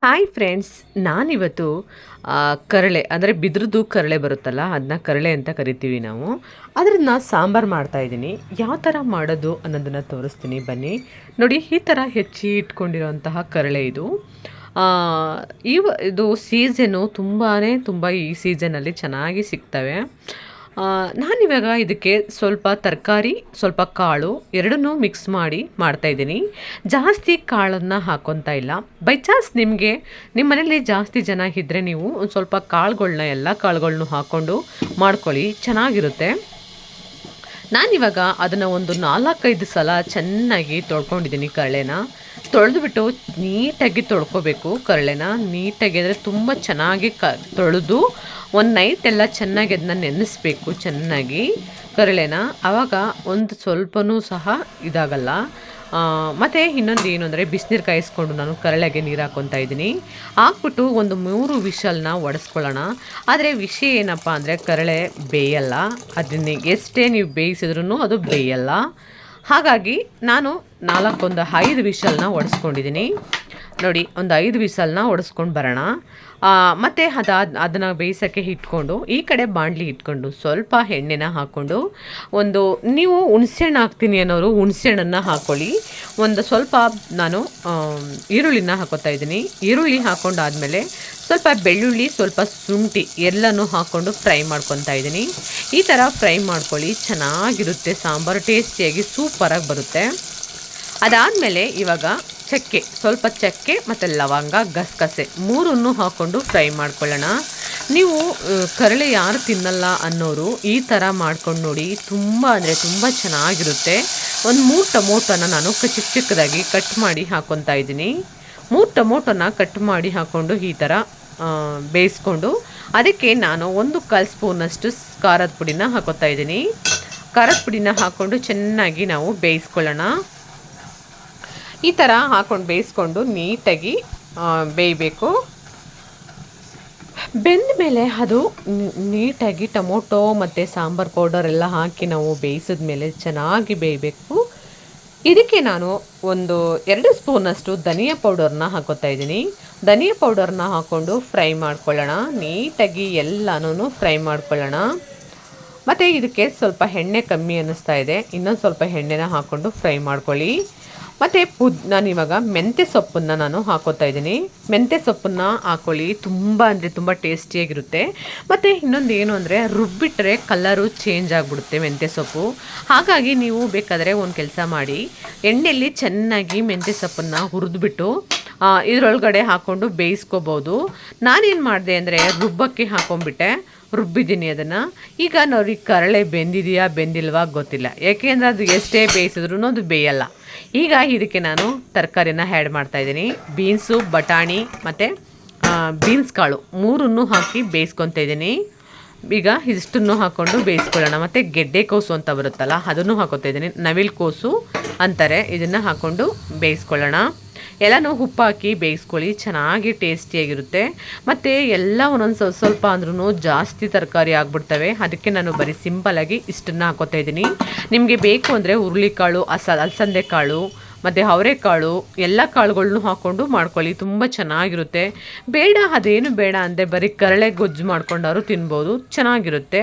Hi friends, ನಾನಿವತ್ತು ಕರಳೆ ಅಂದರೆ ಬಿದ್ರದ್ದು ಕರಳೆ ಬರುತ್ತಲ್ಲ, ಅದನ್ನ ಕರಳೆ ಅಂತ ಕರಿತೀವಿ ನಾವು. ಅದನ್ನು ಸಾಂಬಾರು ಮಾಡ್ತಾಯಿದ್ದೀನಿ. ಯಾವ ಥರ ಮಾಡೋದು ಅನ್ನೋದನ್ನು ತೋರಿಸ್ತೀನಿ ಬನ್ನಿ. ನೋಡಿ, ಈ ಥರ ಹೆಚ್ಚಿ ಇಟ್ಕೊಂಡಿರೋಂತಹ ಕರಳೆ ಇದು. ಇದು ಸೀಸನ್ನು ತುಂಬ ಈ ಸೀಸನಲ್ಲಿ ಚೆನ್ನಾಗಿ ಸಿಗ್ತವೆ. ನಾನಿವಾಗ ಇದಕ್ಕೆ ಸ್ವಲ್ಪ ತರಕಾರಿ, ಸ್ವಲ್ಪ ಕಾಳು ಎರಡನ್ನೂ ಮಿಕ್ಸ್ ಮಾಡಿ ಮಾಡ್ತಾಯಿದ್ದೀನಿ. ಜಾಸ್ತಿ ಕಾಳನ್ನು ಹಾಕ್ಕೊತಾ ಇಲ್ಲ. ಬೈ ಚಾನ್ಸ್ ನಿಮ್ಮ ಮನೇಲಿ ಜಾಸ್ತಿ ಜನ ಇದ್ದರೆ ನೀವು ಒಂದು ಸ್ವಲ್ಪ ಎಲ್ಲ ಕಾಳುಗಳ್ನೂ ಹಾಕ್ಕೊಂಡು ಮಾಡ್ಕೊಳ್ಳಿ, ಚೆನ್ನಾಗಿರುತ್ತೆ. ನಾನಿವಾಗ ಅದನ್ನು ಒಂದು 4-5 ಸಲ ಚೆನ್ನಾಗಿ ತೊಳ್ಕೊಂಡಿದ್ದೀನಿ. ಕರಳೆನ ತೊಳೆದುಬಿಟ್ಟು ನೀಟಾಗಿ ತೊಳ್ಕೊಬೇಕು. ಕರಳೆನ ನೀಟಾಗಿ ಅಂದರೆ ತುಂಬ ಚೆನ್ನಾಗಿ ತೊಳೆದು ಒಂದು ನೈಟ್ ಎಲ್ಲ ಚೆನ್ನಾಗಿ ಅದನ್ನ ನೆನೆಸ್ಬೇಕು ಚೆನ್ನಾಗಿ ಕರಳೆನ. ಆವಾಗ ಒಂದು ಸ್ವಲ್ಪನೂ ಸಹ ಇದಾಗಲ್ಲ. ಮತ್ತು ಇನ್ನೊಂದು ಏನು ಅಂದರೆ ಬಿಸಿನೀರು ಕಾಯಿಸ್ಕೊಂಡು ನಾನು ಕರಳೆಗೆ ನೀರು ಹಾಕ್ಕೊತಾ ಇದ್ದೀನಿ. ಹಾಕ್ಬಿಟ್ಟು ಒಂದು 3 ವಿಷಲ್ನ ಒಡೆಸ್ಕೊಳ್ಳೋಣ. ಆದರೆ ವಿಷಯ ಏನಪ್ಪ ಅಂದರೆ ಕರಳೆ ಬೇಯಲ್ಲ. ಅದನ್ನೇ ಎಷ್ಟೇ ನೀವು ಬೇಯಿಸಿದ್ರೂ ಅದು ಬೇಯಲ್ಲ. ಹಾಗಾಗಿ ನಾನು 5 ವಿಷಲ್ನ ಒಡೆಸ್ಕೊಂಡಿದ್ದೀನಿ. ನೋಡಿ, ಒಂದು 5 ವಿಷಲ್ನ ಒಡೆಸ್ಕೊಂಡು ಬರೋಣ. ಮತ್ತು ಅದನ್ನು ಬೇಯಿಸೋಕ್ಕೆ ಇಟ್ಕೊಂಡು ಈ ಕಡೆ ಬಾಣಲಿ ಇಟ್ಕೊಂಡು ಸ್ವಲ್ಪ ಎಣ್ಣೆನ ಹಾಕ್ಕೊಂಡು, ನೀವು ಹುಣಸೆಹಣ್ಣು ಹಾಕ್ತೀನಿ ಅನ್ನೋರು ಹುಣಸೆಹಣ್ಣನ್ನು ಹಾಕ್ಕೊಳ್ಳಿ. ಒಂದು ಸ್ವಲ್ಪ ನಾನು ಈರುಳ್ಳಿನ ಹಾಕೋತಾ ಇದ್ದೀನಿ. ಈರುಳ್ಳಿ ಹಾಕ್ಕೊಂಡಾದಮೇಲೆ ಸ್ವಲ್ಪ ಬೆಳ್ಳುಳ್ಳಿ, ಸ್ವಲ್ಪ ಶುಂಠಿ ಎಲ್ಲನೂ ಹಾಕ್ಕೊಂಡು ಫ್ರೈ ಮಾಡ್ಕೊತಾ ಇದ್ದೀನಿ. ಈ ಥರ ಫ್ರೈ ಮಾಡ್ಕೊಳ್ಳಿ, ಚೆನ್ನಾಗಿರುತ್ತೆ ಸಾಂಬಾರು, ಟೇಸ್ಟಿಯಾಗಿ ಸೂಪರಾಗಿ ಬರುತ್ತೆ. ಅದಾದಮೇಲೆ ಇವಾಗ ಸ್ವಲ್ಪ ಚಕ್ಕೆ ಮತ್ತು ಲವಂಗ, ಗಸಗಸೆ 3 ಹಾಕ್ಕೊಂಡು ಫ್ರೈ ಮಾಡ್ಕೊಳ್ಳೋಣ. ನೀವು ಕರಳೆ ಯಾರು ತಿನ್ನಲ್ಲ ಅನ್ನೋರು ಈ ಥರ ಮಾಡ್ಕೊಂಡು ನೋಡಿ, ತುಂಬ ಅಂದರೆ ತುಂಬ ಚೆನ್ನಾಗಿರುತ್ತೆ. ಒಂದು 3 ಟೊಮೊಟೊನ ನಾನು ಚಿಕ್ಕದಾಗಿ ಕಟ್ ಮಾಡಿ ಹಾಕ್ಕೊತಾ ಇದ್ದೀನಿ. 3 ಟೊಮೊಟೊನ ಕಟ್ ಮಾಡಿ ಹಾಕ್ಕೊಂಡು ಈ ಥರ ಬೇಯಿಸ್ಕೊಂಡು, ಅದಕ್ಕೆ ನಾನು 1/4 ಸ್ಪೂನಷ್ಟು ಖಾರದ ಪುಡಿನ ಹಾಕ್ಕೊತಾ ಇದ್ದೀನಿ. ಖಾರದ ಪುಡಿನ ಹಾಕ್ಕೊಂಡು ಚೆನ್ನಾಗಿ ನಾವು ಬೇಯಿಸ್ಕೊಳ್ಳೋಣ. ಈ ಥರ ಹಾಕ್ಕೊಂಡು ಬೇಯಿಸ್ಕೊಂಡು ನೀಟಾಗಿ ಬೇಯಬೇಕು. ಬೆಂದ ಮೇಲೆ ಅದು ನೀಟಾಗಿ ಟೊಮೊಟೊ ಮತ್ತು ಸಾಂಬಾರು ಪೌಡರ್ ಎಲ್ಲ ಹಾಕಿ ನಾವು ಬೇಯಿಸಿದ್ಮೇಲೆ ಚೆನ್ನಾಗಿ ಬೇಯಬೇಕು. ಇದಕ್ಕೆ ನಾನು 2 ಸ್ಪೂನಷ್ಟು ಧನಿಯಾ ಪೌಡರ್ನ ಹಾಕೋತಾ ಇದ್ದೀನಿ. ಧನಿಯಾ ಪೌಡರ್ನ ಹಾಕ್ಕೊಂಡು ಫ್ರೈ ಮಾಡ್ಕೊಳ್ಳೋಣ. ನೀಟಾಗಿ ಎಲ್ಲನೂ ಫ್ರೈ ಮಾಡ್ಕೊಳ್ಳೋಣ. ಮತ್ತು ಇದಕ್ಕೆ ಸ್ವಲ್ಪ ಎಣ್ಣೆ ಕಮ್ಮಿ ಅನ್ನಿಸ್ತಾ ಇದೆ, ಇನ್ನೊಂದು ಸ್ವಲ್ಪ ಎಣ್ಣೆನ ಹಾಕ್ಕೊಂಡು ಫ್ರೈ ಮಾಡ್ಕೊಳ್ಳಿ. ಮತ್ತು ನಾನಿವಾಗ ಮೆಂತ್ಯ ಸೊಪ್ಪನ್ನು ನಾನು ಹಾಕೋತಾ ಇದ್ದೀನಿ. ಮೆಂತ್ಯ ಸೊಪ್ಪನ್ನು ಹಾಕ್ಕೊಳ್ಳಿ, ತುಂಬ ಅಂದರೆ ತುಂಬ ಟೇಸ್ಟಿಯಾಗಿರುತ್ತೆ. ಮತ್ತು ಇನ್ನೊಂದು ಏನು ಅಂದರೆ ರುಬ್ಬಿಟ್ರೆ ಕಲರು ಚೇಂಜ್ ಆಗಿಬಿಡುತ್ತೆ ಮೆಂತ್ಯ ಸೊಪ್ಪು. ಹಾಗಾಗಿ ನೀವು ಬೇಕಾದರೆ ಒಂದು ಕೆಲಸ ಮಾಡಿ, ಎಣ್ಣೆಯಲ್ಲಿ ಚೆನ್ನಾಗಿ ಮೆಂತ್ಯ ಸೊಪ್ಪನ್ನು ಹುರಿದ್ಬಿಟ್ಟು ಇದರೊಳಗಡೆ ಹಾಕ್ಕೊಂಡು ಬೇಯಿಸ್ಕೋಬೋದು. ನಾನೇನು ಮಾಡಿದೆ ಅಂದರೆ ರುಬ್ಬಕ್ಕೆ ಹಾಕ್ಕೊಂಬಿಟ್ಟೆ, ರುಬ್ಬಿದ್ದೀನಿ ಅದನ್ನು. ಈಗ ನೋಡಿ, ಕರಳೆ ಬೆಂದಿಲ್ವಾ ಗೊತ್ತಿಲ್ಲ, ಯಾಕೆಂದರೆ ಅದು ಎಷ್ಟೇ ಬೇಯಿಸಿದ್ರೂ ಅದು ಬೇಯಲ್ಲ. ಈಗ ಇದಕ್ಕೆ ನಾನು ತರಕಾರಿನ ಆ್ಯಡ್ ಮಾಡ್ತಾಯಿದ್ದೀನಿ. ಬೀನ್ಸು, ಬಟಾಣಿ ಮತ್ತು ಬೀನ್ಸ್ ಕಾಳು 3 ಹಾಕಿ ಬೇಯಿಸ್ಕೊತಾ ಇದ್ದೀನಿ. ಈಗ ಇಷ್ಟನ್ನು ಹಾಕ್ಕೊಂಡು ಬೇಯಿಸ್ಕೊಳ್ಳೋಣ. ಮತ್ತು ಗೆಡ್ಡೆಕೋಸು ಅಂತ ಬರುತ್ತಲ್ಲ, ಅದನ್ನು ಹಾಕೋತಾ ಇದ್ದೀನಿ. ನವಿಲು ಕೋಸು ಅಂತಾರೆ, ಇದನ್ನು ಹಾಕ್ಕೊಂಡು ಬೇಯಿಸ್ಕೊಳ್ಳೋಣ. ಎಲ್ಲನೂ ಉಪ್ಪು ಹಾಕಿ ಬೇಯಿಸ್ಕೊಳ್ಳಿ, ಚೆನ್ನಾಗಿ ಟೇಸ್ಟಿಯಾಗಿರುತ್ತೆ. ಮತ್ತು ಎಲ್ಲ ಒಂದೊಂದು ಸ್ವಲ್ಪ ಅಂದ್ರೂ ಜಾಸ್ತಿ ತರಕಾರಿ ಆಗಿಬಿಡ್ತವೆ. ಅದಕ್ಕೆ ನಾನು ಬರೀ ಸಿಂಪಲಾಗಿ ಇಷ್ಟನ್ನು ಹಾಕೋತಾ ಇದ್ದೀನಿ. ನಿಮಗೆ ಬೇಕು ಅಂದರೆ ಹುರುಳಿಕಾಳು, ಅಲಸಂದೆ ಕಾಳು ಮತ್ತು ಅವರೆಕಾಳು ಎಲ್ಲ ಕಾಳುಗಳ್ನೂ ಹಾಕ್ಕೊಂಡು ಮಾಡ್ಕೊಳ್ಳಿ, ತುಂಬ ಚೆನ್ನಾಗಿರುತ್ತೆ. ಅದೇನು ಬೇಡ ಅಂದರೆ ಬರೀ ಕರಳೆ ಗೊಜ್ಜು ಮಾಡ್ಕೊಂಡವರು ತಿನ್ಬೋದು, ಚೆನ್ನಾಗಿರುತ್ತೆ.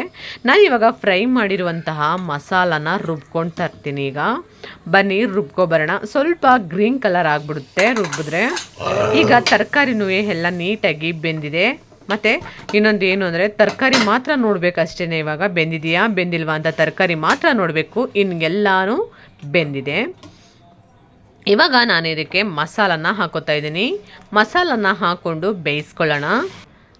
ನಾನಿವಾಗ ಫ್ರೈ ಮಾಡಿರುವಂತಹ ಮಸಾಲಾನ ರುಬ್ಕೊಂಡು ತರ್ತೀನಿ. ಈಗ ಬನ್ನಿ ರುಬ್ಕೊಬರೋಣ. ಸ್ವಲ್ಪ ಗ್ರೀನ್ ಕಲರ್ ಆಗಿಬಿಡುತ್ತೆ ರುಬ್ಬಿದ್ರೆ. ಈಗ ತರಕಾರಿನೂ ಎಲ್ಲ ನೀಟಾಗಿ ಬೆಂದಿದೆ. ಮತ್ತು ಇನ್ನೊಂದು ಏನು ಅಂದರೆ ತರಕಾರಿ ಮಾತ್ರ ನೋಡಬೇಕು ಅಷ್ಟೇ. ಇವಾಗ ಬೆಂದಿದೆಯಾ ಬೆಂದಿಲ್ವಾ ಅಂತ ತರಕಾರಿ ಮಾತ್ರ ನೋಡಬೇಕು, ಇನ್ನೆಲ್ಲನೂ ಬೆಂದಿದೆ. ಇವಾಗ ನಾನು ಇದಕ್ಕೆ ಮಸಾಲನ ಹಾಕೋತಾ ಇದ್ದೀನಿ. ಮಸಾಲನ ಹಾಕ್ಕೊಂಡು ಬೇಯಿಸ್ಕೊಳ್ಳೋಣ.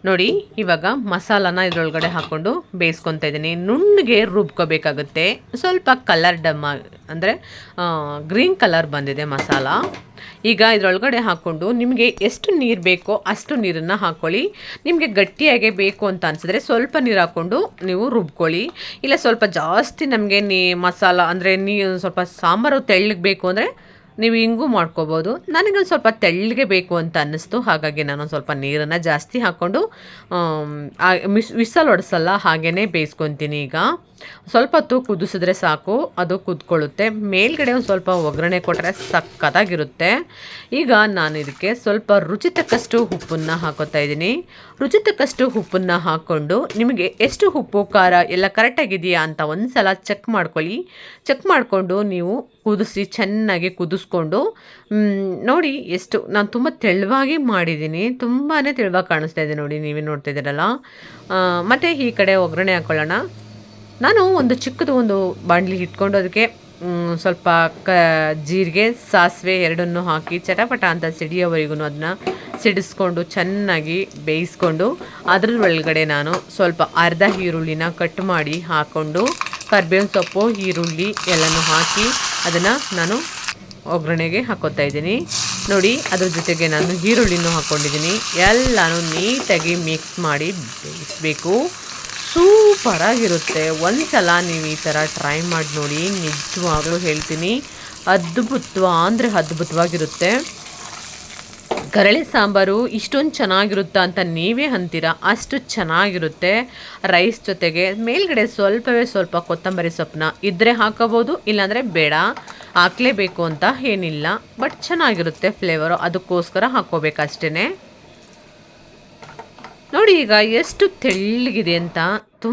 ನೋಡಿ, ಇವಾಗ ಮಸಾಲಾನ ಇದರೊಳಗಡೆ ಹಾಕ್ಕೊಂಡು ಬೇಯಿಸ್ಕೊತಾ ಇದ್ದೀನಿ. ನುಣ್ಣಗೆ ರುಬ್ಕೋಬೇಕಾಗುತ್ತೆ. ಸ್ವಲ್ಪ ಕಲರ್ ಅಂದರೆ ಗ್ರೀನ್ ಕಲರ್ ಬಂದಿದೆ ಮಸಾಲ. ಈಗ ಇದರೊಳಗಡೆ ಹಾಕ್ಕೊಂಡು ನಿಮಗೆ ಎಷ್ಟು ನೀರು ಬೇಕೋ ಅಷ್ಟು ನೀರನ್ನು ಹಾಕ್ಕೊಳ್ಳಿ. ನಿಮಗೆ ಗಟ್ಟಿಯಾಗೆ ಬೇಕು ಅಂತ ಅನಿಸಿದ್ರೆ ಸ್ವಲ್ಪ ನೀರು ಹಾಕ್ಕೊಂಡು ನೀವು ರುಬ್ಕೊಳ್ಳಿ. ಇಲ್ಲ ಸ್ವಲ್ಪ ಜಾಸ್ತಿ ನಮಗೆ ಮಸಾಲ ಅಂದರೆ ಸ್ವಲ್ಪ ಸಾಂಬಾರು ತೆಳ್ಳಗೆ ಬೇಕು ಅಂದರೆ ನೀವು ಹಿಂಗೂ ಮಾಡ್ಕೋಬೋದು. ನನಗೊಂದು ಸ್ವಲ್ಪ ತೆಳ್ಳಗೆ ಬೇಕು ಅಂತ ಅನ್ನಿಸ್ತು, ಹಾಗಾಗಿ ನಾನು ಸ್ವಲ್ಪ ನೀರನ್ನು ಜಾಸ್ತಿ ಹಾಕ್ಕೊಂಡು ವಿಸಲ್ ಹೊಡೆಸಲ್ಲ, ಹಾಗೇ ಬೇಯಿಸ್ಕೊತೀನಿ. ಈಗ ಸ್ವಲ್ಪ ಹೊತ್ತು ಕುದಿಸಿದ್ರೆ ಸಾಕು, ಅದು ಕುದ್ಕೊಳ್ಳುತ್ತೆ. ಮೇಲ್ಗಡೆ ಒಂದು ಸ್ವಲ್ಪ ಒಗ್ಗರಣೆ ಕೊಟ್ಟರೆ ಸಕ್ಕತ್ತಾಗಿರುತ್ತೆ. ಈಗ ನಾನು ಇದಕ್ಕೆ ಸ್ವಲ್ಪ ರುಚಿ ತಕ್ಕಷ್ಟು ಉಪ್ಪನ್ನು ಹಾಕೋತಾ ಇದ್ದೀನಿ. ರುಚಿ ತಕ್ಕಷ್ಟು ಉಪ್ಪನ್ನು ಹಾಕ್ಕೊಂಡು ನಿಮಗೆ ಎಷ್ಟು ಉಪ್ಪು ಖಾರ ಎಲ್ಲ ಕರೆಕ್ಟಾಗಿದೆಯಾ ಅಂತ ಒಂದು ಸಲ ಚೆಕ್ ಮಾಡ್ಕೊಳ್ಳಿ. ಚೆಕ್ ಮಾಡಿಕೊಂಡು ನೀವು ಚೆನ್ನಾಗಿ ಕುದಿಸ್ಕೊಂಡು ನೋಡಿ ಎಷ್ಟು ನಾನು ತುಂಬ ತೆಳುವಾಗಿ ಮಾಡಿದ್ದೀನಿ. ತುಂಬಾ ತೆಳುವಾಗಿ ಕಾಣಿಸ್ತಾ ಇದೆ ನೋಡಿ, ನೀವೇ ನೋಡ್ತಾ ಇದ್ದೀರಲ್ಲ. ಮತ್ತು ಈ ಕಡೆ ಒಗ್ಗರಣೆ ಹಾಕ್ಕೊಳ್ಳೋಣ. ನಾನು ಒಂದು ಚಿಕ್ಕದು ಒಂದು ಬಾಣಲಿ ಇಟ್ಕೊಂಡು ಅದಕ್ಕೆ ಸ್ವಲ್ಪ ಜೀರಿಗೆ ಸಾಸಿವೆ ಎರಡನ್ನೂ ಹಾಕಿ ಚಟಪಟ ಅಂತ ಸಿಡಿಯೋವರೆಗೂ ಅದನ್ನ ಸಿಡಿಸ್ಕೊಂಡು ಚೆನ್ನಾಗಿ ಬೇಯಿಸ್ಕೊಂಡು ಅದ್ರ ಒಳಗಡೆ ನಾನು ಸ್ವಲ್ಪ ಅರ್ಧ ಈರುಳ್ಳಿನ ಕಟ್ ಮಾಡಿ ಹಾಕ್ಕೊಂಡು ಕರಿಬೇವಿನ ಸೊಪ್ಪು ಈರುಳ್ಳಿ ಎಲ್ಲನೂ ಹಾಕಿ ಅದನ್ನು ನಾನು ಒಗ್ಗರಣೆಗೆ ಹಾಕೋತಾ ಇದ್ದೀನಿ. ನೋಡಿ, ಅದ್ರ ಜೊತೆಗೆ ನಾನು ಈರುಳ್ಳಿನೂ ಹಾಕ್ಕೊಂಡಿದ್ದೀನಿ. ಎಲ್ಲನೂ ನೀಟಾಗಿ ಮಿಕ್ಸ್ ಮಾಡಿ ಬೇಯಿಸಬೇಕು. ಸೂಪರಾಗಿರುತ್ತೆ. ಒಂದು ಸಲ ನೀವು ಈ ಥರ ಟ್ರೈ ಮಾಡಿ ನೋಡಿ, ನಿಜವಾಗ್ಲೂ ಹೇಳ್ತೀನಿ, ಅದ್ಭುತವಾಗಿರುತ್ತೆ. ಕರಳೆ ಸಾಂಬಾರು ಇಷ್ಟೊಂದು ಚೆನ್ನಾಗಿರುತ್ತಾ ಅಂತ ನೀವೇ ಅಂತೀರ, ಅಷ್ಟು ಚೆನ್ನಾಗಿರುತ್ತೆ. ರೈಸ್ ಜೊತೆಗೆ ಮೇಲ್ಗಡೆ ಸ್ವಲ್ಪ ಕೊತ್ತಂಬರಿ ಸೊಪ್ಪನ್ನ ಇದ್ದರೆ ಹಾಕೋಬೋದು, ಇಲ್ಲಾಂದರೆ ಬೇಡ, ಹಾಕಲೇಬೇಕು ಅಂತ ಏನಿಲ್ಲ. ಬಟ್ ಚೆನ್ನಾಗಿರುತ್ತೆ ಫ್ಲೇವರು, ಅದಕ್ಕೋಸ್ಕರ ಹಾಕ್ಕೋಬೇಕಷ್ಟೇ. ನೋಡಿ ಈಗ ಎಷ್ಟು ತೆಳ್ಳಗಿದೆ ಅಂತ. ತುಂಬ